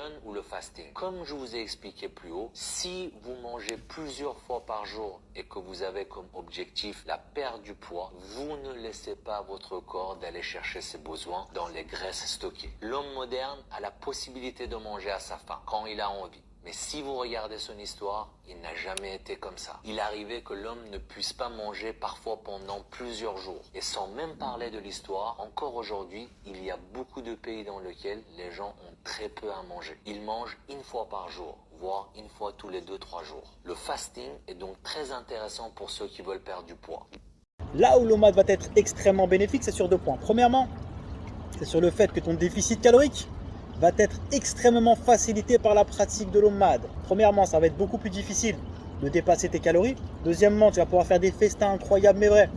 jeûne ou le fasting. Comme je vous ai expliqué plus haut, si vous mangez plusieurs fois par jour et que vous avez comme objectif la perte du poids, vous ne laissez pas votre corps d'aller chercher ses besoins dans les graisses stockées. L'homme moderne a la possibilité de manger à sa faim quand il a envie. Mais si vous regardez son histoire, il n'a jamais été comme ça. Il arrivait que l'homme ne puisse pas manger parfois pendant plusieurs jours. Et sans même parler de l'histoire, encore aujourd'hui, il y a beaucoup de pays dans lesquels les gens ont très peu à manger. Ils mangent une fois par jour, voire une fois tous les 2-3 jours. Le fasting est donc très intéressant pour ceux qui veulent perdre du poids. Là où l'OMAD va être extrêmement bénéfique, c'est sur deux points. Premièrement, c'est sur le fait que ton déficit calorique va être extrêmement facilité par la pratique de l'OMAD. Premièrement, ça va être beaucoup plus difficile de dépasser tes calories. Deuxièmement, tu vas pouvoir faire des festins incroyables mais vrais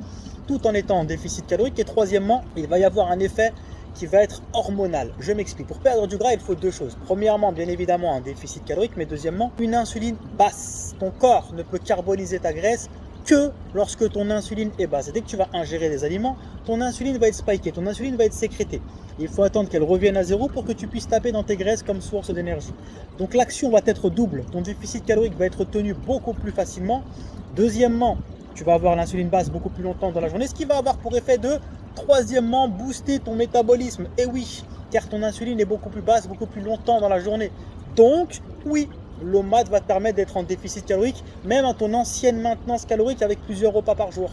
tout en étant en déficit calorique. Et troisièmement, il va y avoir un effet qui va être hormonal. Je m'explique. Pour perdre du gras, il faut deux choses. Premièrement, bien évidemment, un déficit calorique, mais deuxièmement, une insuline basse. Ton corps ne peut carboniser ta graisse que lorsque ton insuline est basse. Dès que tu vas ingérer des aliments, ton insuline va être spikée, ton insuline va être sécrétée. Il faut attendre qu'elle revienne à zéro pour que tu puisses taper dans tes graisses comme source d'énergie. Donc l'action va être double. Ton déficit calorique va être tenu beaucoup plus facilement. Deuxièmement, tu vas avoir l'insuline basse beaucoup plus longtemps dans la journée, ce qui va avoir pour effet de, troisièmement, booster ton métabolisme. Et oui, car ton insuline est beaucoup plus basse, beaucoup plus longtemps dans la journée. Donc, oui, l'OMAD va te permettre d'être en déficit calorique, même à ton ancienne maintenance calorique avec plusieurs repas par jour.